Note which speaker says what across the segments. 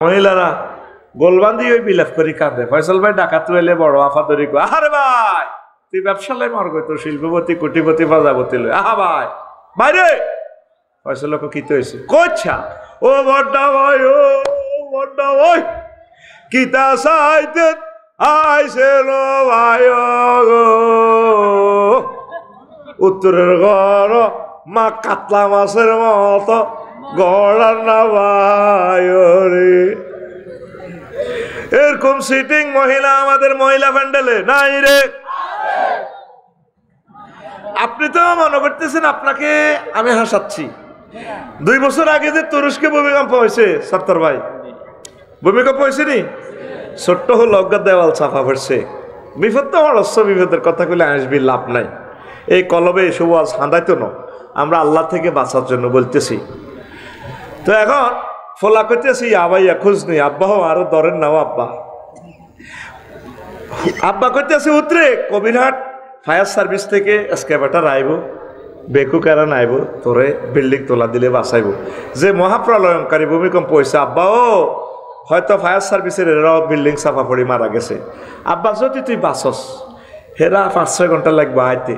Speaker 1: মহিলারা গোলবান্ধি ওই বিলাপ করি কাঁদে। ফয়সল ভাই ডাকাত লইলে বড় আফা ধরি কো, আরে ভাই তুই ব্যবসা লাই মরগ, তোর শিল্পপতি কোটিপতি প্রজাপতি লই, আহা ভাই বাইরে। ফয়সল লোক কি হয়েছে কোচ্ছা, ও বড্ডা ভাই, ও বড্ডা ভাই কিতা সাইতে আইসে লো ভাই গো, উত্তরের ঘর মা কাতলা মাছের মতো গড়ার না ভাই রে। এরকম সিটিং মহিলা আমাদের মহিলা প্যান্ডেলে নাই রে। আপনি তো মনে করতেছেন আপনাকে আমি হাসাচ্ছি। 2 বছর আগে যে তুরস্কে ভূমিকম্প হয়েছে সত্তর ভাই, ভূমিকম্প হয়েছে নি, ছোট্ট হল অজ্ঞাত দেওয়াল চাপা পড়ছে। বিপদ তো আমার অস্ত্র, বিপদের কথা কইলে আসবি লাভ নাই। এই কলবে এসব আজ হাঁদাইতো না, আমরা আল্লাহ থেকে বাঁচার জন্য বলতেছি। তো এখন ফোলা করতেছি আবাইয়া খোঁজ নেই, আব্বা হো আরো ধরেন নাও আব্বা। আব্বা করতেছি উতরে কবিরহাট ফায়ার সার্ভিস থেকে এসকেভেটর আইব, বেকু কারণ আইব, তোরে বিল্ডিং তোলা দিলে বাঁচাইব। যে মহাপ্রলয়ঙ্কারী ভূমিকম্প হয়েছে আব্বা, ও হয়তো ফায়ার সার্ভিসের এরাও বিল্ডিং চাপা পড়ি মারা গেছে। আব্বা যদি তুই বাঁচস, হেরা 5-6 ঘন্টা লাগবে আইতে,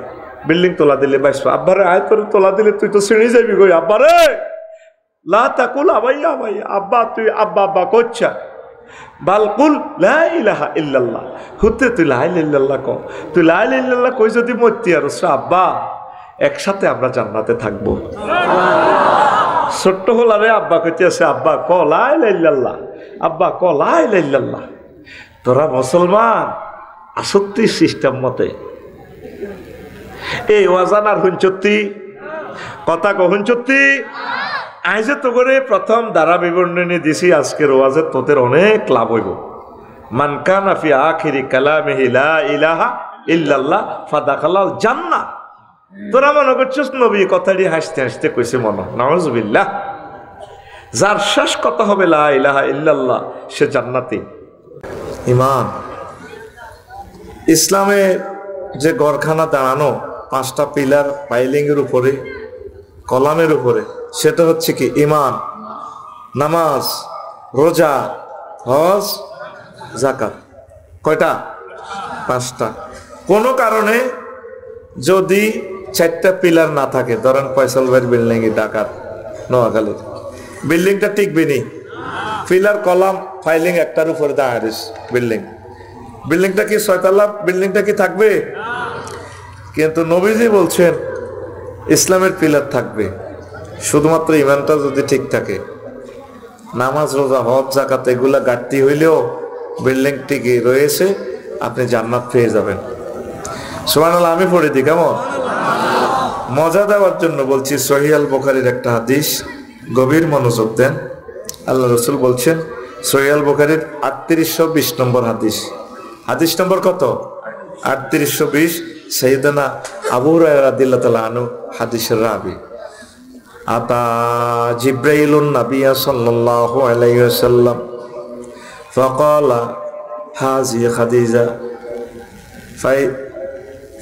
Speaker 1: বিল্ডিং তোলা দিলে বাঁচবো। আব্বারে আয় তোর তোলা দিলে তুই তো ছিঁড়ে যাবি গই। আব্বারে লা তাকুল আবাইয়া আবাইয়া, আব্বা তুই আব্বা আব্বা কোচ্ছা বালকুল লা ইলাহা ইল্লাল্লাহ, হুতে তুই লা ইলাহা ইল্লাল্লাহ ক, তুই লা ইলাহা ইল্লাল্লাহ কই যদি মরতি আর আব্বা একসাথে আমরা জান্নাতে থাকবো। ছোট্ট হলারে আব্বা কইতে আছে, আব্বা ক লা ইলাহা ইল্লাল্লাহ, আব্বা ক লা ইলাহা ইল্লাল্লাহ। তোরা মুসলমান আসত্তি সিস্টেম মতে এই ওয়াজান আর হুঞ্চত্তি কথা কহুঞ্চত্তি আইজে তো করে প্রথম দ্বারা বিবরণী দিছি। আজকের ওয়াজে তোদের অনেক লাভ হইব। মান কানা ফি আখিরি কালামিহি লা ইলাহা ইল্লাল্লাহ ফাদাখালাল জান্নাহ। তোরা মনে করছিস নবী কথাটি হাসতে হাসতে কইছে মনে, নাউজুবিল্লাহ। যার শেষ কথা হবে লা ইলাহা ইল্লাল্লাহ সে জান্নাতি। ইমান ইসলামের যে গড়খানা দাঁড়ানো 5টা পিলার পাইলিং এর উপরে, কলামের উপরে, সেটা হচ্ছে কি ইমান, নামাজ, রোজা, হজ, যাকাত। কয়টা? 5টা। কোনো কারণে যদি 4টা পিলার না থাকে, ধরেন ফয়সাল ভাইয়ের বিল্ডিং এ ডাকাত নোয়াখালীর বিল্ডিংটা টিকবে নি, পিলার কলাম ফাইলিং একটার উপরে দাঁড়িয়ে বিল্ডিং, বিল্ডিংটা কি 6 তলা বিল্ডিংটা কি থাকবে? কিন্তু নবীজি বলছেন ইসলামের পিলার থাকবে, শুধুমাত্র ইমানটা যদি ঠিক থাকে। নামাজ, রোজা, হজ, যাকাত এগুলা ঘাটতি হইলেও বিল্ডিং টিকে রয়েছে, আপনি জান্নাত পেয়ে যাবেন। সুবহানাল্লাহ। আমি পড়ে দিই কেমন? মজা দেওয়ার জন্য বলছি। সহিহ আল বুখারীর একটা হাদিস, গভীর মনোযোগ দেন। আল্লাহ রাসূল বলছেন, সহিহ আল বুখারীর 3820 নম্বর হাদিস। হাদিস নম্বর কত? 3820। সাইয়েদনা আবু হুরায়রা রাদিয়াল্লাহু তাআলা আনহু হাদিসের রাবি। আতা জিব্রাইলুন নাবিয়্যা সাল্লাল্লাহু আলাইহি ওয়াসাল্লাম ফাকালা হাযি খাদিজা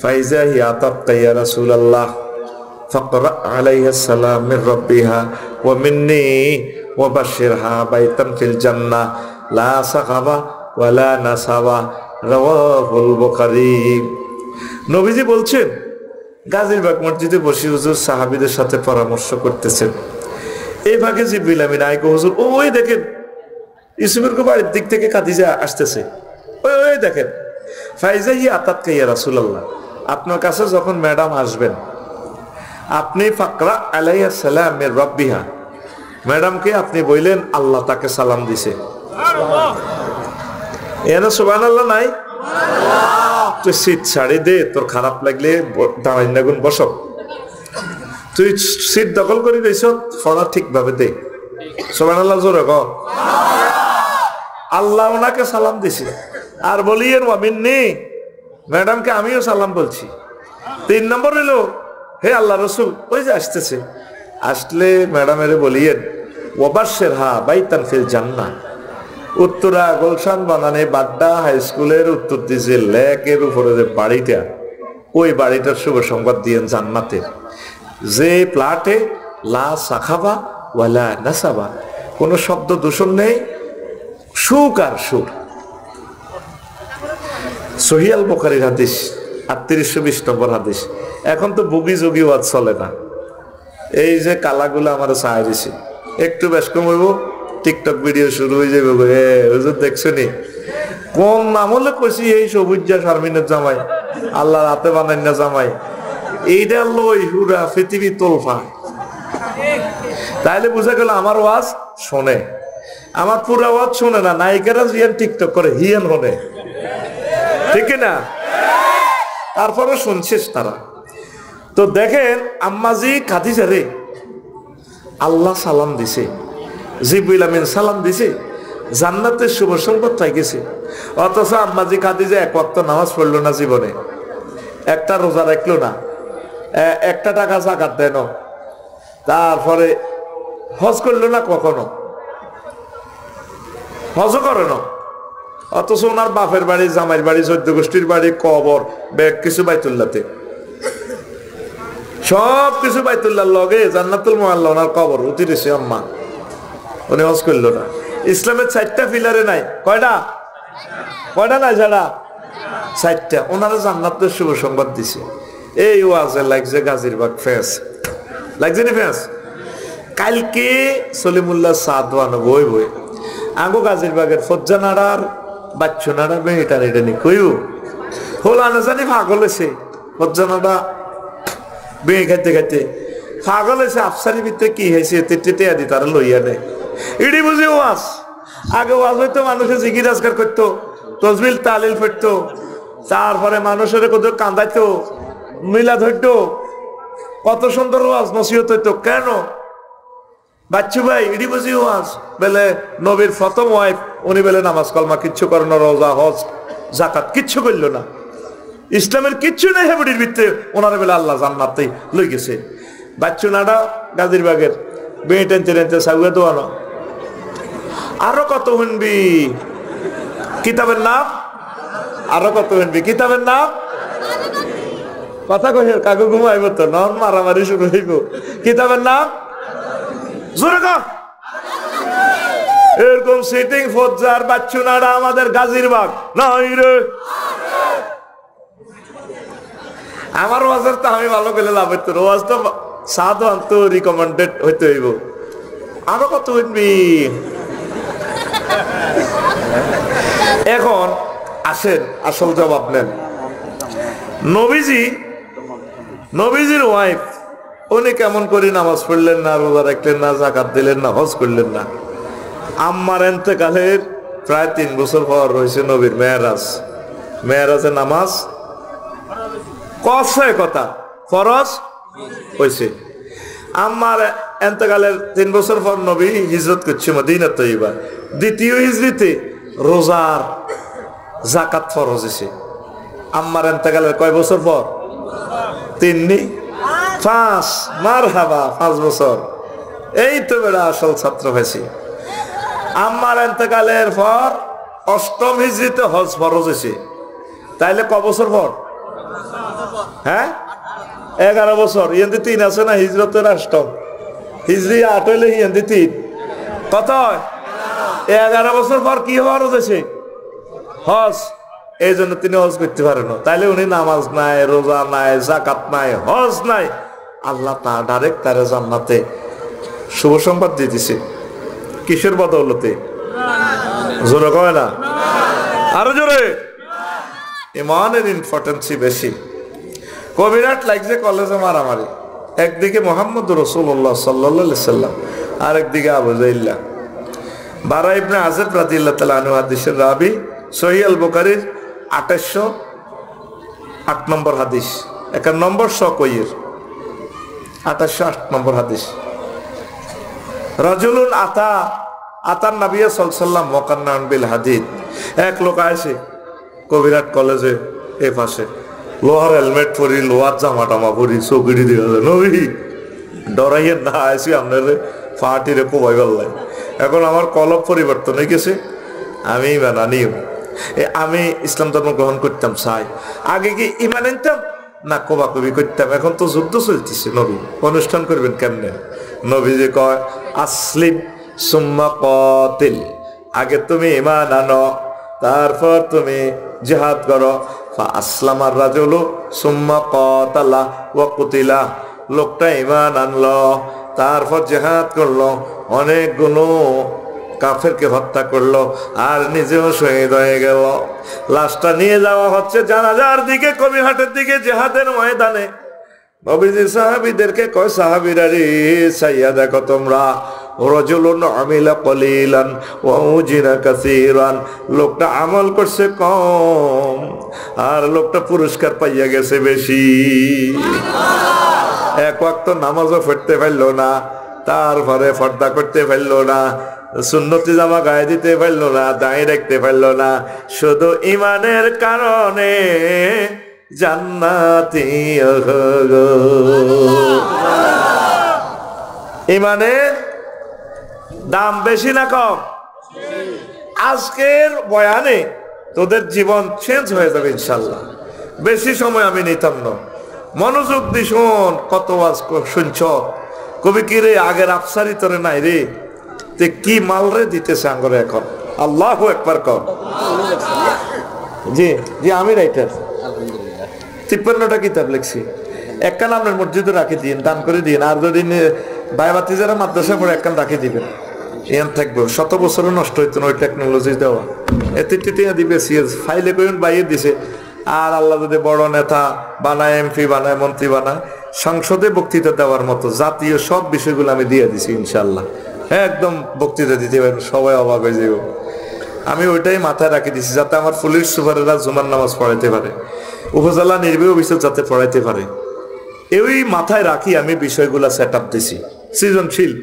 Speaker 1: ফাইজা হি আতাত ইয়া রাসূলুল্লাহ ফাকরা আলাইহা সালাম মির রাব্বিহা ওয়া মিন্নি ওয়া বাশশিরহা বাইতান ফিল জান্নাহ লা সাখাবা ওয়া লা নাসাবা। রাওয়াহুল বুখারী। নবীজি বলছেন, গাজীরবাগ মসজিদে বসে হুজুর সাহাবীদের সাথে পরামর্শ করতেছেন। এই ভাগে জিবরিল আমিন আইকো হুজুর, ওই দেখেন ইউসুফের বাড়ির দিক থেকে খাদিজা আসতেছে, ওই দেখেন। ফাইজা হি আতাত ইয়া রাসূলুল্লাহ, আপনার কাছে যখন ম্যাডাম আসবেন আপনি ফাকরা আলাইহা সালাম মির রাব্বিহা, ম্যাডামকে আপনি বললেন আল্লাহ তাকে সালাম দিছে। এখানে সুবহানাল্লাহ নাই? তুই সিট ছাড়ি দে, তোর খারাপ লাগলে দাঁড়াই না গুণ বস। তুই সিট দখল করে দিয়েছ, ফড়া ঠিকভাবে দে। সুবহানাল্লাহ জোরে কর। আল্লাহ ওনাকে সালাম দিছে আর বলিয়েন ওয়া মিন্নি, ম্যাডামকে আমিও সালাম বলছি। 3 নম্বর হলো, হে আল্লাহ রসুল ওই যে আসতেছে, আসলে ম্যাডামের বলিয়েন ওয়া বাশশিরহা বাইতান ফিল জান্নাহ। উত্তরা গুলশান বানানে বাড্ডা হাই স্কুলের উত্তর দিকে লেকের উপরে যে বাড়িটা, ওই বাড়িটার শুভ সংবাদ দিয়েন জান্নাতের, যে প্লাটে লা সাখাবা ওয়ালা নাসাবা, কোনো শব্দ দূষণ নেই, সুখ আর সুর। সহিহ আল বুখারীর হাদিস 3820 নম্বর হাদিস। এখন তো বুগি যোগী ওয়াজ চলে না, এই যে কালাগুলো আমার চাই দিছে, একটু বেশ কম হইব টিকটক ভিডিও শুরু হয়ে যাবে। হুজুর দেখছো নি কোন আমলে কইছি এই সবুজা শারমিনের জামাই আল্লাহ রাতে বানাই না জামাই, এইটা লই হুরা পৃথিবী তোলফা। তাইলে বুঝা গেল আমার ওয়াজ শোনে, আমার পুরা ওয়াজ শোনে না, নায়িকারা জিয়ান টিকটক করে হিয়ান হনে, ঠিক না? তারপরে শুনছিস তারা। তো দেখেন আম্মাজি খাদিজা রে আল্লাহ সালাম দিছে, জিবরিল আমিন সালাম দিছে, জান্নাতের শুভ সংবাদ পাই গেছে। অথচ আম্মাজি খাদিজা এক ওয়াক্ত নামাজ পড়লো না জীবনে, একটা রোজা রাখলো না, একটা টাকা যাকাত দেন, তারপরে হজ করলো না, কখনো হজ করে না। অথচ ওনার বাপের বাড়ি, জামাইয়ের বাড়ি, চৌদ্দ গোষ্ঠীর বাড়ি, কবর, ব্যাগ কিছু বাইতুল্লাহতে, সব কিছু বাইতুল্লাহর লগে জান্নাতুল মুআল্লা ওনার কবর উঠিয়েছে আম্মা, উনি হজ করলো না। ইসলামের 4টা পিলারে নাই, কয়টা নাই যারা 4টা, ওনারা জান্নাতের শুভ সংবাদ দিছে। এই ওয়াজে লাগছে গাজীরবাগ ফেস, লাগছে নি ফেস? কালকে সলিমুল্লাহ সাদওয়ান বই আগো গাজীরবাগের ফজ্জানাড়ার বাচ্চনাড়া মেয়েটার এটা নি কইও হল আনা জানি পাগল হয়েছে, ফজ্জানাড়া বেয়ে খাইতে খাইতে পাগল হয়েছে। আফসারি ভিতরে কি হয়েছে তেটে আদি তারা লইয়া নেয়, এটি বুঝি ওয়াজ। আগে ওয়াজ হইতো মানুষে জিকির আজকার করতো, তসবিল তালিল ফেরতো, তারপরে মানুষের কোথাও কান্দাইতো, মিলাদ হইতো, কত সুন্দর ওয়াজ নসিহত হইতো। কেন বাচ্চু ভাই এটি বুঝি ওয়াজ? বেলে নবীর প্রথম ওয়াইফ, উনি বেলে নামাজ কলমা কিচ্ছু করে না, রোজা হজ জাকাত কিচ্ছু করলো না, ইসলামের কিচ্ছু নেই হেবুডির ভিতরে, ওনারা বেলে আল্লাহ জান্নাতেই লই গেছে। বাচ্চু নাডা গাজীরবাগের বেয়ে টেনতে টেনতে সাগুয়া দোয়ানো। আরো কত শুনবি কিতাবের নাম, আরো কত শুনবি কিতাবের নাম। কথা কই কাকু ঘুমাইব তো, নন মারামারি শুরু হইব। কিতাবের নাম জোরে কর। এরকম সিটিং ফজ্জার বাচ্চু নাড়া আমাদের গাজীরবাগ নাই রে। আমার ওয়াজের তো আমি ভালো করে লাভ হইতো, ওয়াজ তো সাধু আন্ত রিকমেন্ডেড হইতে হইব। আরো কত শুনবি। এখন আসেন আসল জবাব নেন। নবীজির ওয়াইফ উনি কেমন করে নামাজ পড়লেন না, রোজা রাখলেন না, জাকাত দিলেন না, হজ করলেন না। আম্মার এন্তেকালের প্রায় 3 বছর পর রয়েছে নবীর মেয়েরাজে নামাজ কসে কথা ফরজ হয়েছে। আম্মার এন্তেকালের 3 বছর পর নবী হিজরত করছে মদিনা তৈবা। দ্বিতীয় হিজরিতে রোজার জাকাত ফরজ হয়েছে। আম্মার এন্তেকালের কয় বছর পর? 3 5 মারহাবা 5 বছর। এই তো বেড়া আসল ছাত্র হয়েছে। আম্মার এন্তেকালের পর 8ম হিজরিতে হজ ফরজ হয়েছে। তাইলে ক বছর পর? হ্যাঁ 11 বছর। ইয়েন্দি 3 আছে না, হিজরতের 8ম, হিজরি 8 হইলে ইয়েন্দি 3 কত? 11 বছর পর কি ফরজ হয়েছে? হজ। এই জন্য তিনি হজ করতে পারেন না। তাইলে উনি নামাজ নাই, রোজা নাই, জাকাত নাই, হজ নাই, আল্লাহ তা ডাইরেক্ট তারে জান্নাতে শুভ সংবাদ দিয়ে দিছে। কিসের বদৌলতে? জোরে কয় না, আরো জোরে। ইমানের ইম্পর্টেন্সই বেশি। কবিরাট লাগছে কলেজে মারামারি, একদিকে মোহাম্মদ রাসূলুল্লাহ সাল্লাল্লাহু আলাইহি সাল্লাম, আর একদিকে আবু জাইল্লাহ। বারা ইবনে আযিব রাদিয়াল্লাহু তাআলা আনহু হাদিসের রাবি, সহিহ আল বুখারীর 2808 নম্বর হাদিস, 1 নম্বর সকইয়ের 2808 নম্বর হাদিস। রাজুলুন আতার নবী সাল্লাল্লাহু আলাইহি ওয়াসাল্লাম মুকান্নান বিল হাদিদ। এক লোক আসে কবিরাট কলেজে এ পাশে, লোহার হেলমেট পরি, লোহার জামা টামা পরি, চৌকিটি দিয়ে নবী ডরাইয়ের না আসি আপনার ফাটিরে কোবাই পাল্লাই। এখন আমার কলব পরিবর্তন হয়ে গেছে, আমি মানিও আমি ইসলাম ধর্ম গ্রহণ করতাম চাই। আগে কি ইমান আনতাম না কোবাকবি করতাম, এখন তো যুদ্ধ চলতেছে, নবী অনুষ্ঠান করবেন কেমনে? নবী যে কয় আসলিম সুম্মা কাতিল, আগে তুমি ঈমান আনো, তারপর তুমি জিহাদ করো। ফাআসলামার রাজুলু সুম্মা কাতালা ওয়া কুতিলা, লোকটা ঈমান আনলো, তারপর জিহাদ করলো, অনেকগুলো কাফেরকে হত্যা করলো, আর নিজেও শহীদ হয়ে গেল। লাশটা নিয়ে যাওয়া হচ্ছে জানাজার দিকে, কবিরহাটের দিকে, জিহাদের ময়দানে। নবীজি সাহাবীদেরকে কয়, সাহাবীরা রে, চাইয়া দেখো তোমরা, রাজুলুন আমিলা কলিলান ওয়া উজিরা কাসীরান, লোকটা আমল করছে কম আর লোকটা পুরস্কার পাইয়া গেছে বেশি। এক ওয়াক্ত নামাজও পড়তে পারলো না, তারপরে পর্দা করতে পারলো না, সুন্নতি জামা গায়ে দিতে পারলো না, দাঁড়িয়ে রাখতে পারলো না, শুধু ঈমানের কারণে জান্নাতি হলো। ঈমানের দাম বেশি না কম? আজকের বয়ানে তোদের জীবন চেঞ্জ হয়ে যাবে ইনশাল্লাহ। বেশি সময় আমি নিতাম না, মনোযোগ দি শোন। কত ওয়াজ শুনছ, কবি কি রে আগের আফসারি তোরে নাই রে, তে কি মাল রে দিতেছে আঙ্গরে এখন। আল্লাহু আকবার কর। জি জি, আমি রাইটার, 53টা কিতাব লিখছি। একখান আপনার মসজিদে রাখি দিন, দান করে দিন। আর যদি ভাই বাতি যারা মাদ্রাসা পড়ে একখান রাখি দিবেন, এন থাকবো। 100 বছরও নষ্ট হইতো না ওই টেকনোলজি দেওয়া। এতে দিবে সিএস ফাইলে কইন বাইরে দিছে। আর আল্লাহ যদি বড় নেতা বানায়, এমপি বানায়, মন্ত্রী বানায়, সংসদে বক্তৃতা দেওয়ার মতো জাতীয় সব বিষয়গুলো আমি দিয়ে দিছি ইনশাল্লাহ। একদম বক্তৃতা দিতে পারেন, সবাই অবাক হয়ে যাবে। আমি ওইটাই মাথায় রাখি দিছি, যাতে আমার পুলিশ সুপারেরা জুমার নামাজ পড়াইতে পারে, উপজেলা নির্বাহী অফিসে যাতে পড়াইতে পারে। এই মাথায় রাখি আমি বিষয়গুলা সেট আপ দিছি। সৃজনশীল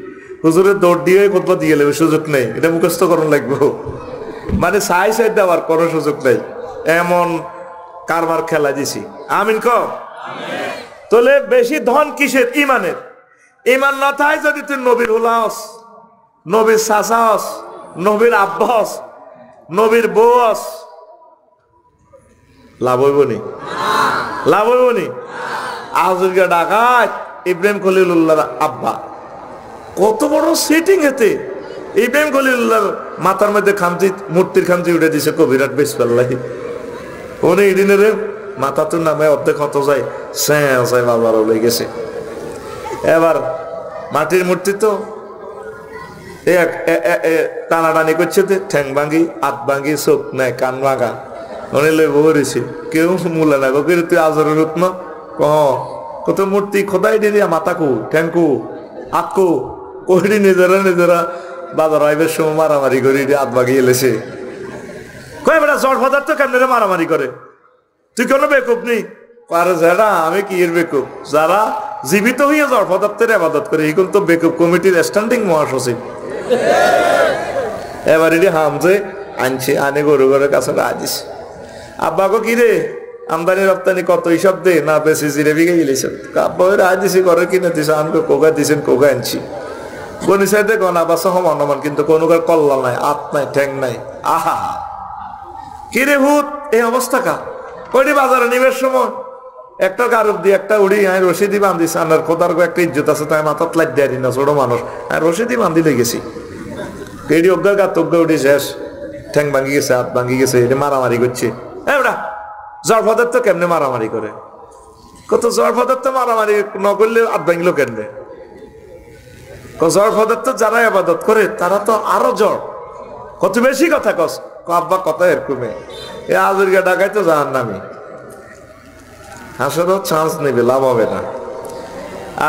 Speaker 1: হুজুরের দৌড় দিয়ে কোথাও দিয়ে গেলে সুযোগ নেই, এটা মুখস্থ করুন লাগবে। মানে সাই সাইড দেওয়ার কোনো সুযোগ নেই, এমন কারবার খেলা দিছি। আমিন ক। তাহলে বেশি ধন কিসের? ঈমানের। ঈমান না থাকে যদি তুই নবীর হুলাস, নবীর চাচাস, নবীর আব্বাস, নবীর বউস, লাভ হইব নি? লাভ হইব নি? আজকে ডাকাত ইব্রাহিম খলিলুল্লাহর আব্বা, কত বড় সেটিং এতে। ইব্রাহিম খলিলুল্লাহর মাথার মধ্যে খামচি, মূর্তির খামচি উঠে দিছে কবিরাট বেশ পাল্লাই। উনি এদিনের মাথা তো নামে অর্ধেক হত যায়, স্যাঁ বাবার হয়ে গেছে। এবার মাটির মূর্তি তো টানাটানি করছে, ঠ্যাং ভাঙ্গি, হাত ভাঙ্গি, চোখ নাই, কান ভাঙা। উনি লই বহরেছে, কেউ মূল্য না। তুই আজরের রত্ন কত মূর্তি খোদাই দিয়ে মাথাকু, ঠ্যাংকু, আতকু করি, নিজেরা নিজেরা বাজার আইবের সময় মারামারি করি, হাত ভাগিয়ে এলেছে। কয় বেটা জড় পদার্থ কেমনে মারামারি করে? তুই কোনো বেকুব নেই? আরে যারা আমি কি এর বেকুব, যারা জীবিত হইয়া জড় পদার্থের আবাদত করে, এগুলো তো বেকুব কমিটির স্ট্যান্ডিং মহাসচিব। এবার এটি হামজে আনছে, আনে গরু ঘরের কাছে রাজিস। আব্বাকে কি রে আমদানি রপ্তানি কত হিসাব দে না, বেশি জিরে বিঘে গেলেছেন। আব্বা রাজিসি ঘরে কিনে দিছে, আমাকে কোকা দিয়েছেন, কোকা আনছি। কোনি সাইডে গন আবার সমান অমান, কিন্তু কোনো কল্লা নাই, আত নাই, ঠ্যাং নাই। আহা কিরে ভূত, এই অবস্থা কা? ওইটি বাজারে নিবের সময় একটা গারুপ দিয়ে একটা উড়ি আমি রশিদি বান্ধিস, আনার খোদার একটা ইজ্জত আছে, তাই মাথাত লাগ দেয় না, ছোট মানুষ আর রশিদি বান্ধি লেগেছি। এটি অজ্ঞার গাত অজ্ঞা উঠি শেষ, ঠ্যাং ভাঙ্গি গেছে, হাত ভাঙ্গি গেছে, এটি মারামারি করছে। হ্যাঁ বেটা জড় পদার্থ কেমনে মারামারি করে? কত জড় পদার্থ মারামারি ন করলে হাত ভাঙলো কেমনে? জড় পদার্থ যারা আবাদত করে তারা তো আরো জড়। কত বেশি কথা কস, আব্বা কথা এরকমে। এ আজকে ডাকাই তো জানান নামি, হাসারও চান্স নেবে, লাভ হবে না।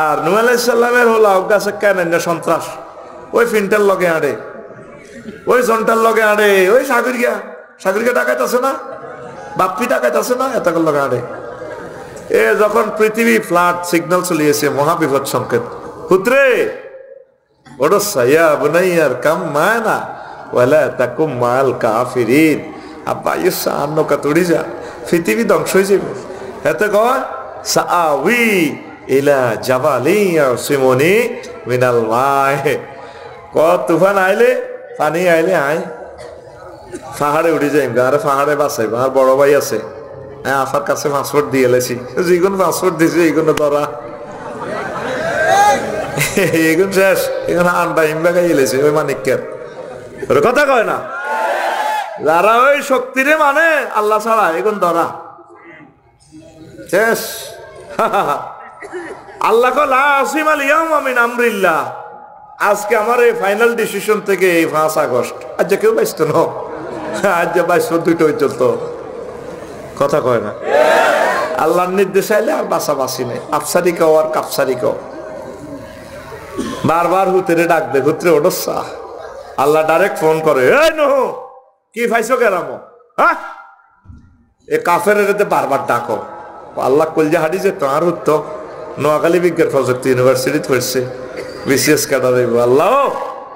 Speaker 1: আর নূহ আলাইহিস সালামের হলো গাছে কেন সন্ত্রাস, ওই ফিনটার লগে আড়ে, ওই জনটার লগে আড়ে, ওই সাগরিকা ডাকাইতে আছে না, বাপ্পি ডাকাইতে আছে না, এত লগে আড়ে। এ যখন পৃথিবী ফ্লাড সিগন্যাল চলিয়েছে, মহাবিপদ সংকেত, পুত্রে ওটা সাইয়া বুনাইয়ার কাম মায়না ওয়ালা তাকুম মাল কাফিরিন। আব্বা ইসা আন্নকা তুড়ি যা, পৃথিবী ধ্বংস হয়ে যাবে। এতে কয় সাআউই ইলা জাবালিন ইয়াসিমুনি মিনাল মায়ে, ক তুফান আইলে, পানি আইলে আয় পাহাড়ে উঠে যাই, আরে পাহাড়ে বাঁচাইব। আর বড় ভাই আছে, হ্যাঁ আফার কাছে পাসপোর্ট দিয়ে এলেছি, যেগুলো পাসপোর্ট দিয়েছি এইগুলো ধরা, এগুলো শেষ, এখানে আন্ডা ইম্বা গাই এলেছে ওই মানিকের কথা কয় না। যারা ওই শক্তিরে মানে আল্লাহ ছাড়া এখন ধরা শেষ। আল্লাহ লা আসিম আল ইয়াউমা মিন আমরিল্লাহ, আজকে আমার এই ফাইনাল ডিসিশন থেকে এই 5 আগস্ট আজ কেউ বাইসত না, আজ বাইশ 2টা চলত কথা কয় না। আল্লাহর নির্দেশ আইলে আর বাঁচাবাসি নেই, আফসারি কাও আর কাপসারি কাও। বারবার হুতেরে ডাকবে, হুতরে ওডসা। আল্লাহ ডাইরেক্ট ফোন করে, এই নহু কি পাইছো কেরামো, হ্যাঁ এ কাফের বারবার ডাকো। আল্লাহ কলজা হাঁটি যে তোমার হুত নোয়াখালী বিজ্ঞান প্রযুক্তি ইউনিভার্সিটি পড়ছে, বিসিএস ক্যাডার হইব। আল্লাহ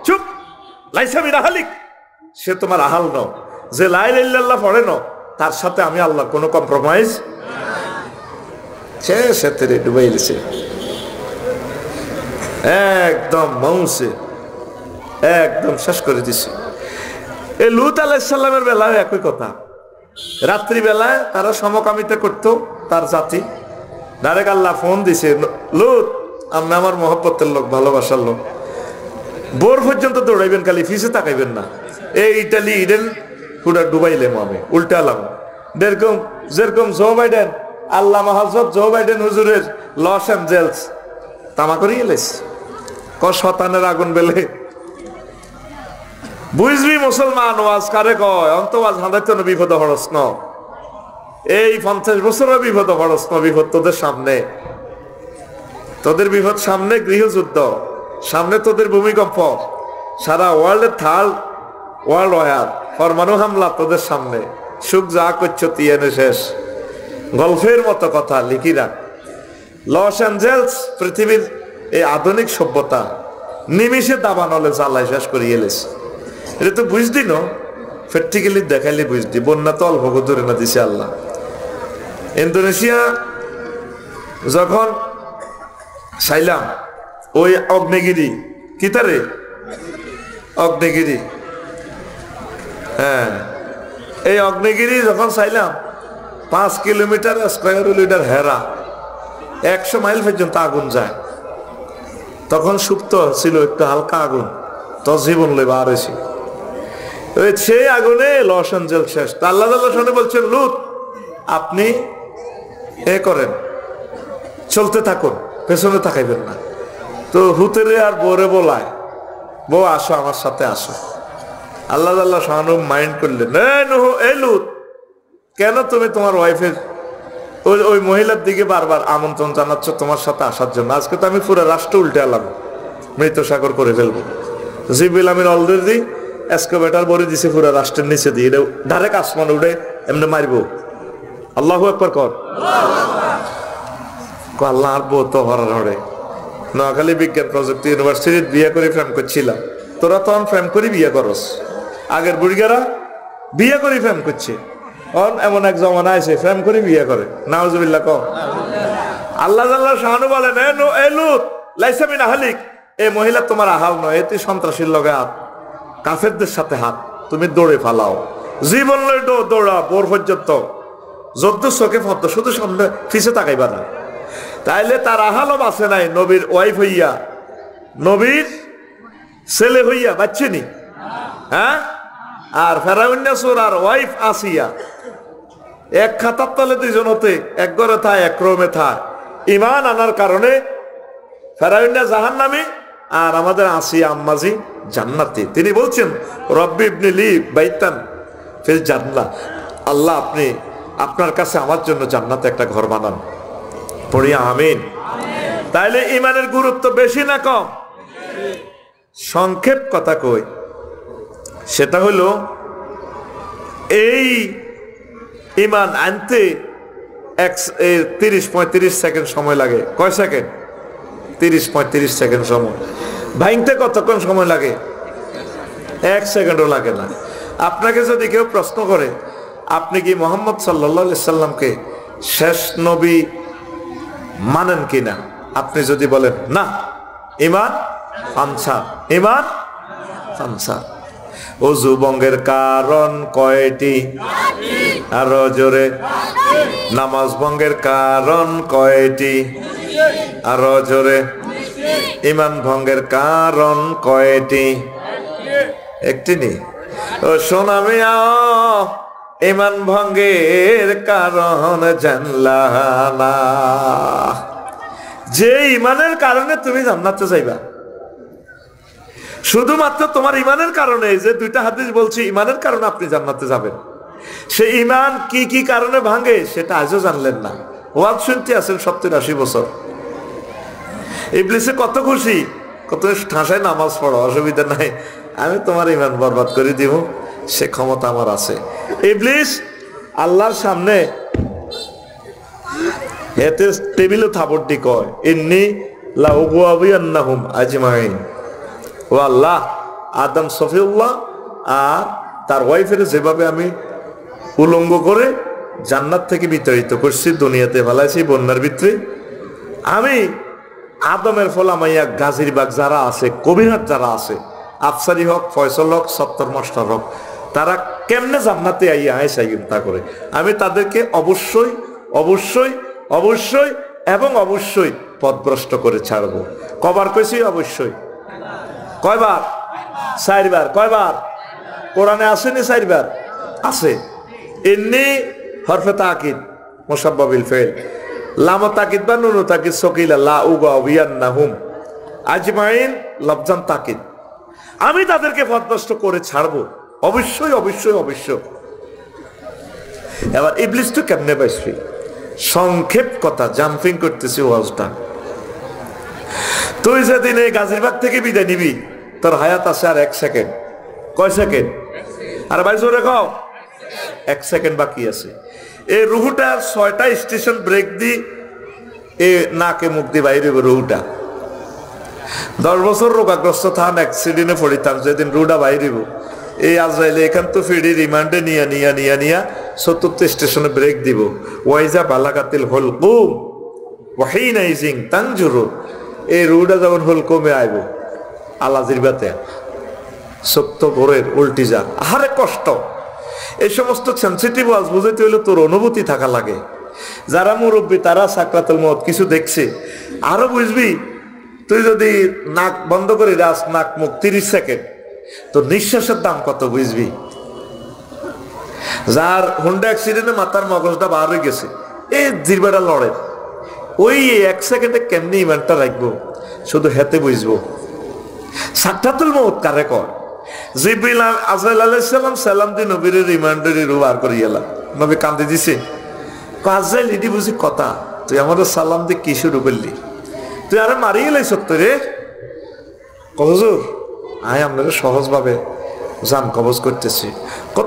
Speaker 1: চুপ, লাইসামি রাহালিক, সে তোমার আহাল ন, যে লা ইলাহা ইল্লাল্লাহ পড়ে ন তার সাথে আমি আল্লাহ কোনো কম্প্রোমাইজ সে তেরে ডুবাইছে একদম মৌসে, একদম শেষ করে দিছে। এই লুত আলাইহিস সালামের বেলায় একই কথা, রাত্রি বেলায় তারা সমকামিতা করতো তার জাতি। ডাইরেক্ট আল্লাহ ফোন দিছে, লুত আপনি আমার মহব্বতের লোক, ভালোবাসার লোক, ভোর পর্যন্ত দৌড়াইবেন, খালি ফিসে তাকাইবেন না। এই ইটালি ইডেন পুরা ডুবাইলেম আমি, উল্টালাম। যেরকম যেরকম জো বাইডেন, আল্লামা হযরত জো বাইডেন হুজুরের লস অ্যাঞ্জেলস তামা করিয়ে এলেস ক শতানের আগুন বেলে। বুঝবি মুসলমান, ওয়াজ কারে কয় অন্ত ওয়াজ হাঁদাইতো না, বিপদ হরস ন। এই 50 বছরও বিপদ হরস ন, বিপদ তোদের সামনে, তোদের বিপদ সামনে, গৃহযুদ্ধ সামনে, তোদের ভূমিকম্প, সারা ওয়ার্ল্ডের থার্ড ওয়ার্ল্ড ওয়ার, পরমাণু হামলা তোদের সামনে। সুখ যা করছো তিয়ানে শেষ, গল্পের মতো কথা লিখি রাখ। লস অ্যাঞ্জেলস পৃথিবীর এই আধুনিক সভ্যতা নিমিষে দাবানলে জ্বালাই শেষ করে এলেছে। এটা তো বুঝদি ন, প্র্যাকটিক্যালি দেখাইলে বুঝদি। বন্যা তো অল্প ধরে না দিছে আল্লাহ। ইন্দোনেশিয়া যখন চাইলাম ওই অগ্নিগিরি, কিতারে অগ্নিগিরি, হ্যাঁ এই অগ্নিগিরি যখন চাইলাম 5 কিলোমিটার স্কয়ার কিলোমিটার হেরা, 100 মাইল পর্যন্ত আগুন যায়। তখন সুপ্ত ছিল একটু হালকা আগুন, তো জীবন লেবা আর সেই আগুনে লস অ্যাঞ্জেলস শেষ। আল্লাহ শুনে বলছেন, লুত আপনি এ করেন, চলতে থাকুন, পেছনে তাকাইবেন না। তো হুতেরে আর বউরে বলায়, বউ আসো আমার সাথে আসো। আল্লাহ শাহানু মাইন্ড করলেন, এই লুত কেন তুমি তোমার ওয়াইফের ওই মহিলার দিকে বারবার আমন্ত্রণ জানাচ্ছ তোমার সাথে আসার জন্য? আজকে তো আমি পুরো রাষ্ট্র উল্টে আলাম, মৃত সাগর করে ফেলবো। জিবিল আমিন অলরেডি এসকেভেটর ভরে দিছে পুরো রাষ্ট্রের নিচে দিয়ে, ডাইরেক্ট আসমান উঠে এমনি মারবো। আল্লাহু আকবার কর। আল্লাহ আর বউ তো হরার হরে। নোয়াখালী বিজ্ঞান প্রযুক্তি ইউনিভার্সিটির বিয়ে করে ফ্রেম করছিলাম, তোরা তখন ফ্রেম করি বিয়ে করস। আগের বুড়িগারা বিয়ে করে ফ্রেম করছে, এমন এক জমানা আছে ফ্রেম করে বিয়ে করে। নাউজুবিল্লাহ কও। আল্লাহ শাহানু বলেন, এই লুত লাইসা মিন আহলিক, এই মহিলা তোমার আহাল নয়, এতে সন্ত্রাসীর লগে হাত, কাফেরদের সাথে হাত, তুমি দৌড়ে ফালাও। জীবন লই দৌড়া বোর পর্যন্ত, যদ্দু চোখে ফদ্দ, শুধু সামনে ফিসে তাকাইবা না। তাইলে তার আহালও বাঁচে নাই, নবীর ওয়াইফ হইয়া, নবীর ছেলে হইয়া বাচ্চেনি, হ্যাঁ। আর ফেরাউন্নাসুর আর ওয়াইফ আসিয়া এক খাতার তলে দুইজন হতে, এক ঘরে থায়, এক রুমে থায়। ইমান আনার কারণে ফেরাউন্না জাহান্নামী আর আমাদের আসিয়া আম্মাজি জান্নাতি। তিনি বলছেন, রব্বি ইবনি লি বাইতান ফিল জান্নাহ, আল্লাহ আপনি আপনার কাছে আমার জন্য জান্নাতে একটা ঘর বানান। পড়ি আমিন। তাইলে ইমানের গুরুত্ব বেশি না কম? সংক্ষেপ কথা কই, সেটা হলো এই ইমান আনতে 30-35 সেকেন্ড সময় লাগে। কয় সেকেন্ড? 30-35 সেকেন্ড সময়। ভাঙতে কতক্ষণ সময় লাগে? 1 সেকেন্ডও লাগে না। আপনাকে যদি কেউ প্রশ্ন করে, আপনি কি মুহাম্মদ সাল্লাল্লাহু আলাইহি সাল্লামকে শেষ নবী মানেন কিনা, আপনি যদি বলেন না, ইমান আনসার, ইমান আনসার। ওযু ভঙ্গের কারণ কয়টি? আরো জোরে। নামাজ ভঙ্গের কারণ কয়টি? আরো জোরে। ইমান ভঙ্গের কারণ কয়টি? একটি নেই। ও সোনা মিয়া ইমান ভঙ্গের কারণ জানলা না। যে ইমানের কারণে তুমি জান্নাতে যাইবা, শুধুমাত্র তোমার ইমানের কারণে, যে দুইটা হাদিস বলছি ইমানের কারণে আপনি জান্নাতে যাবেন, সে ইমান কি কি কারণে ভাঙে সেটা আজও জানলেন না। ওয়াজ শুনতে আছেন 70-80 বছর। ইবলিসে কত খুশি, কত ঠাসায় নামাজ পড়ো, অসুবিধা নাই, আমি তোমার ইমান বরবাদ করে দিব, সে ক্ষমতা আমার আছে। ইবলিস আল্লাহর সামনে এতে টেবিলে থাপড়টি কয়, ইন্নী লাউগুয়াবিয়ান্নাহুম আজমাইন। ও আল্লাহ, আদম সফিউল্লাহ আর তার ওয়াইফের যেভাবে আমি উলঙ্গ করে জান্নাত থেকে বিতাড়িত করছি, দুনিয়াতে ফেলাইছি বন্যার ভিতরে, আমি আদমের ফলামাইয়া গাজীরবাগ যারা আছে, কবিরহাট যারা আছে, আফসারি হক, ফয়সল হক, সত্তর মাস্টার হক, তারা কেমনে জান্নাতে আইয়া আয়সা তা করে, আমি তাদেরকে অবশ্যই অবশ্যই অবশ্যই এবং অবশ্যই পথভ্রষ্ট করে ছাড়বো। কবার কইছি অবশ্যই? কয়বার? 4 বার। কয়বার? কোরআনে আসেনি 4 বার? আছে। ইন্নী হরফে তাকিদ মুসাব্বাবিল ফাইল, লাম তাকিদ বা নুন তাকিদ সকিলা লা উগাবিয়ান্নাহুম আজমাইন লফজান তাকিদ, আমি তাদেরকে পথভ্রষ্ট করে ছাড়বো, অবশ্যই অবশ্যই অবশ্যই। এবার ইবলিস তো কেমনে পাইছি, সংক্ষেপ কথা, জাম্পিং করতেছি ওয়াজটা। তুই যেদিন এই গাজীরবাগ থেকে বিদায় নিবি, তোর হায়াত আছে আর 1 সেকেন্ড। কয় সেকেন্ড? আর ভাই জোরে কও, 1 সেকেন্ড বাকি আছে। এই রুহুটা 6টা স্টেশন ব্রেক দি এ নাকে মুখ দিয়ে বাইরে রুহুটা। 10 বছর রোগাগ্রস্ত থান, অ্যাক্সিডেন্টে পড়িতাম, যেদিন রুহুটা বাইরে এই আজরাইলে এখান তো ফিরি রিমান্ডে নিয়া 74 স্টেশনে ব্রেক দিব। ওয়াইজা বালাকাতিল হুলকুম ওয়াহিনা ইজিং তানজুরু, এই রুহুটা যখন হুলকুমে আইব আলাজিরবাতে সত্য ভোরের উল্টি যান, আহারে কষ্ট। এই সমস্ত সেন্সিটিভ ওয়াজ বুঝাইতে হইলে তোর অনুভূতি থাকা লাগে। যারা মুরব্বী তারা সাকরাতুল মউত কিছু দেখছে, আরো বুঝবি। তুই যদি নাক বন্ধ করে রাস, নাক মুখ 30 সেকেন্ড, তোর নিঃশ্বাসের দাম কত বুঝবি। যার হুন্ডা অ্যাক্সিডেন্টে মাথার মগজটা বার হয়ে গেছে, এই জিরবাটা লড়ে, ওই 1 সেকেন্ডে কেমনি ইমানটা রাখবো শুধু হেতে বুঝবো। সাকরাতুল মউত কারে কয়? জিবরিল আজরাইল আলাইহিস সালাম সালাম দি নবীর রিমান্ডারে রু বার করে গেলাম, নবী কান্দে দিছে। আজরাইল এটি বুঝি কথা, তুই আমাদের সালাম দিয়ে কি শুরু করলি? তুই আরে মারিয়ে লাইছ রে। হুজুর আয় আপনারা সহজভাবে জান কবজ করতেছি।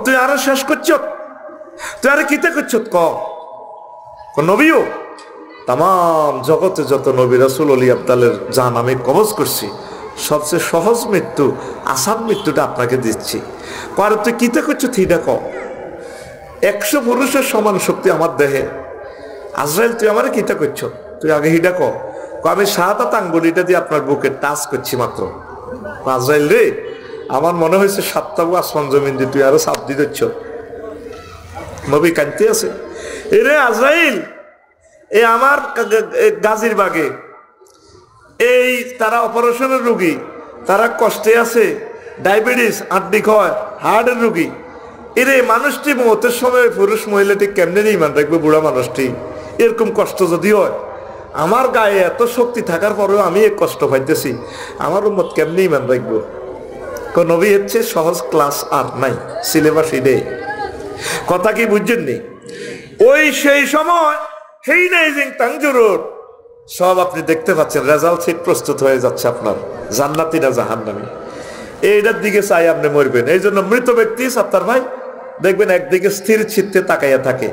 Speaker 1: তুই আরো শেষ করছ, তুই আরে কিতে করছ? নবীও তাম জগতে যত নবী রাসূল ওলি আবদালের জান আমি কবজ করছি, সবচেয়ে সহজ মৃত্যু, আসান মৃত্যুটা আপনাকে দিচ্ছি। কারণ তুই কিতে করছো থিটা ক, 100 পুরুষের সমান শক্তি আমার দেহে। আজরাইল তুই আমার কিতে করছো, তুই আগে হিডা ক। আমি শাহাদাত আঙ্গুলিটা দিয়ে আপনার বুকে টাচ করছি মাত্র। আজরাইল রে, আমার মনে হয়েছে 7টা আসমান জমিন দিয়ে তুই আরো চাপ দিয়ে দিচ্ছ। নবী কাঁদতে আছে, এরে আজরাইল, এ আমার গাজীরবাগে এই তারা অপারেশনের রোগী, তারা কষ্টে আছে, ডায়াবেটিস, আড্ডি ক্ষয়, হার্টের রোগী। এরে মানুষটি মতের সময় পুরুষ মহিলাটি কেমনে ইমান রাখবে? বুড়া মানুষটি এরকম কষ্ট যদি হয়, আমার গায়ে এত শক্তি থাকার পরেও আমি এক কষ্ট পাইতেছি, আমার উম্মত কেমনে ইমান রাখবো? নবী হচ্ছে সহজ ক্লাস আর নাই, সিলেবাস ইডে। কথা কি বুঝছেন নি? ওই সেই সময় সেই নাই যে তাংজুরুর সব আপনি দেখতে পাচ্ছেন, রেজাল্ট সিট প্রস্তুত হয়ে যাচ্ছে আপনার, জান্নাতি না জাহান্নামী, এইটার দিকে চাই আপনি মরবেন। এই জন্য মৃত ব্যক্তি সাত্তার ভাই দেখবেন একদিকে স্থির চিত্তে তাকাইয়া থাকে,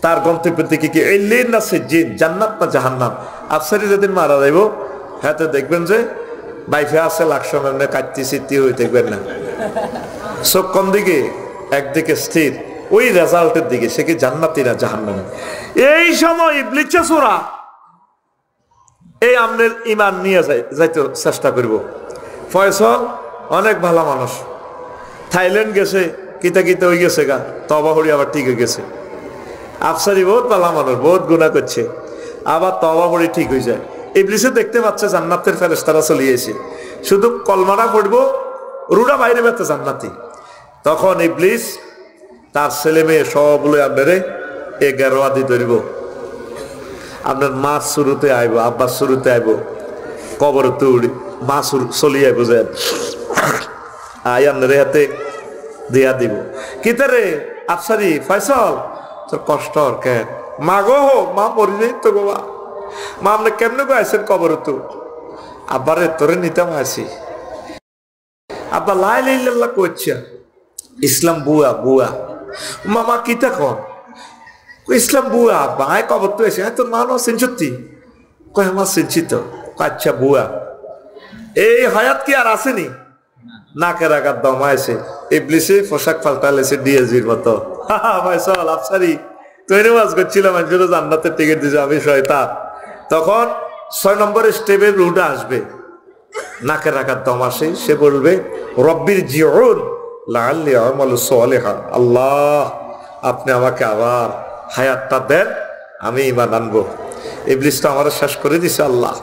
Speaker 1: তার গন্তব্যের দিকে কি এলিন না সিজ্জিন, জান্নাত না জাহান্নাম। আফসারি যেদিন মারা যাইব, হ্যাঁ দেখবেন যে বাইফে আছে লাকসাম এমনি কাটতি চিত্তি হয়ে দেখবেন না, চোখ কোন দিকে? একদিকে স্থির, ওই রেজাল্টের দিকে, সে কি জান্নাতি না জাহান্নামী। এই সময় ইবলিসে সূরা এই আমনের ইমান নিয়ে যাইতে চেষ্টা করব। ফয়সল অনেক ভালো মানুষ, থাইল্যান্ড গেছে, কিতা কিতা হয়ে গেছে গা, তবা হরি আবার ঠিক হয়ে গেছে। আফসারি বহুত ভালো মানুষ, বহুত গুনাহ করছে, আবার তবা হরি ঠিক হয়ে যায়। ইবলিসে দেখতে পাচ্ছে জান্নাতের ফেরেশতারা চলে এসে, শুধু কলমাটা পড়বো, রুডা বাইরে বেতে জান্নাতি। তখন ইবলিস তার ছেলে মেয়ে সবগুলো আপনারে 11 আদি ধরিব, আপনার মা শুরুতে আইব, আব্বা শুরুতে আইব, কবর তুড়ি মা চলি আইব, যে আই আপনার হাতে দিয়া দিব। কিতারে আফসারি ফয়সল তোর কষ্ট আর কেন? মা গো মা মরি যাই তো গো মা, আপনি কেমনে গো আইসেন কবর তু? আব্বারে তোরে নিতাম আসি। আব্বা লাই লাইল্লাহ করছে ইসলাম বুয়া বুয়া। মামা কিতা কন? ইসলাম বুয়া আব্বা আয় কবর তো এসে তোর মা চিন সত্যি? কয় আমার চিনছি তো। আচ্ছা বুয়া এই হায়াত কি আর আসেনি? নাকের আঘাত দমাইছে, ইবলিসে পোশাক পাল্টালেছে ডিএজির মতো। ভাই চল আফসারি তৈরি মাছ করছিলাম, জান্নাতের টিকিট দিছে, আমি শয়তান। তখন 6 নম্বরের স্টেপের রুটে আসবে, নাকের আঘাত দম আসে, সে বলবে রব্বির জিউন লাআল্লি আমালু সালিহা, আল্লাহ আপনি আমাকে আবার হায়াতটা দেন, আমি ঈমান আনবো। ইবলিস তো আমার শেষ করে দিছে আল্লাহ।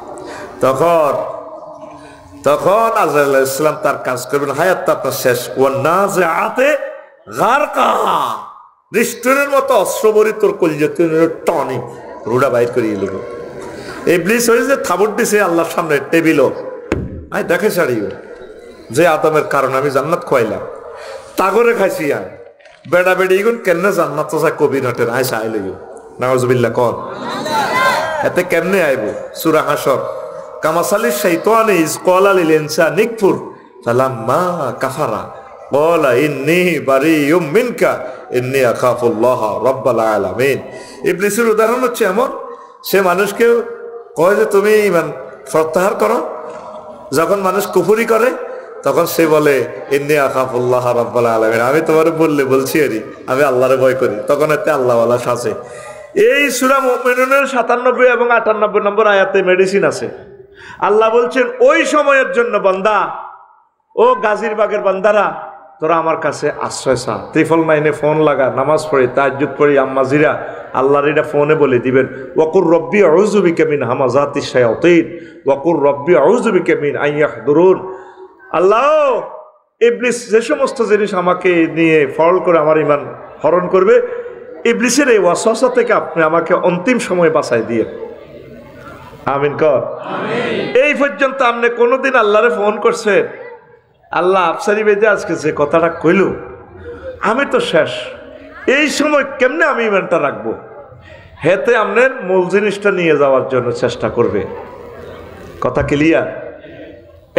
Speaker 1: তখন আজরাইল আলাইহিস সালাম তার কাজ করবেন, হায়াতটা আপনার শেষ। ওয়ান্নাজিআতে গারকা, নিষ্ঠুরের মতো অস্ত্রবরী তোর কলিজাতে টনি রুডা বাইর করিয়ে এলো। ইবলিস হয়ে যে থাবুর দিছে আল্লাহর সামনে টেবিলও, আই দেখে ছাড়িও যে আদমের কারণে আমি জান্নাত খোয়াইলাম, তাগরে খাইছি আয় বেড়া বেড়ি গুন কেন জান্নাত তো চাই কবির হাটের আয় চাই লইও। নাউজুবিল্লাহ কন এতে কেমনে আইব? সূরা হাসর কামাসালি শাইতানি ইজ ক্বালা লিল ইনসানি কফুর ফালাম্মা কাফারা ক্বালা ইন্নী বারিয়ুম মিনকা ইন্নী আখাফুল্লাহ রাব্বাল আলামিন। ইবলিসের উদাহরণ হচ্ছে এমন, সে মানুষকে কয় যে তুমি ঈমান প্রত্যাহার করো, যখন মানুষ কুফরি করে তখন সে বলে ইন্নী আখাফুল্লাহ রাব্বাল আলামিন, আমি তোমার বলছি আরে আমি আল্লাহরে ভয় করি, তখন এতে আল্লাহওয়ালা সাজে। এই সূরা মুমিনুনের 97 এবং 98 নম্বর আয়াতে মেডিসিন আছে। আল্লাহ বলছেন ওই সময়ের জন্য বান্দা, ও গাজীরবাগের বান্দারা তোরা আমার কাছে আশ্রয় চা, 999 ফোন লাগা, নামাজ পড়ি, তাহাজ্জুদ পড়ি, আম্মাজিরা আল্লাহর এটা ফোনে বলে দিবেন ওয়াকুর রব্বি আউযু বিকা মিন হামাযাতিশ শায়াতিন ওয়াকুর রব্বি আউযু বিকা মিন আন ইয়াহদুরুন। আল্লাহ ইবলিস যে সমস্ত জিনিস আমাকে নিয়ে ফল করে আমার ঈমান হরণ করবে, ইবলিসের এই ওয়াসওয়াসা থেকে আপনি আমাকে অন্তিম সময় বাঁচাই দিয়ে। আমিন কর। এই পর্যন্ত আপনি কোনোদিন আল্লাহরে ফোন করছেন? আল্লাহ আফসারি বেদে আজকে যে কথাটা কইল আমি তো শেষ, এই সময় কেমনে আমি ইমানটা রাখবো? হেতে আপনার মূল জিনিসটা নিয়ে যাওয়ার জন্য চেষ্টা করবে। কথা ক্লিয়ার?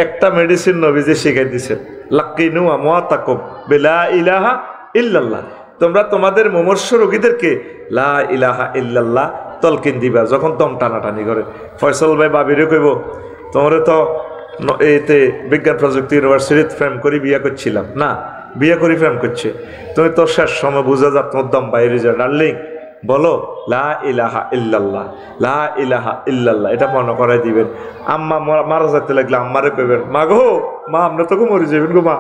Speaker 1: একটা মেডিসিন নবীজি শিখাই দিছেন, লাক্কিনু আমওয়াতাকুম বিলা ইলাহা ইল্লাল্লাহ, তোমরা তোমাদের মুমূর্ষু রোগীদেরকে লা ইলাহা ইল্লাল্লাহ তলকিন দিবা যখন দম টানাটানি করে। ফয়সল ভাই বাবিরে কইব তোমরা তো এইতে বিজ্ঞান প্রযুক্তি ইউনিভার্সিটিতে প্রেম করি বিয়ে করছিলাম না, বিয়ে করি প্রেম করছে, তুমি তো শেষ সময় বুঝা যা তোমার দম বাইরে যায়, ডার্লিং বলো লা ইলাহা ইল্লাল্লাহ, লা ইলাহা ইল্লাল্লাহ, এটা মনে করাই দিবেন। আম্মা মারা যেতে লাগলে আম্মারে কইবেন মা গো মা আপনার তোকে মরে যাবেন গো মা,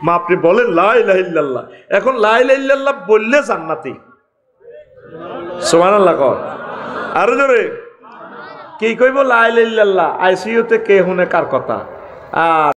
Speaker 1: মা আপনি বলেন লা ইলাহা ইল্লাল্লাহ। এখন লা ইলাহা ইল্লাল্লাহ বললে জান্নাতি। সুবহানাল্লাহ কর আরো জোরে। কি কইব লা ইলাহা ইল্লাল্লাহ? আইসিইউতে কে হুনে কার কথা? আর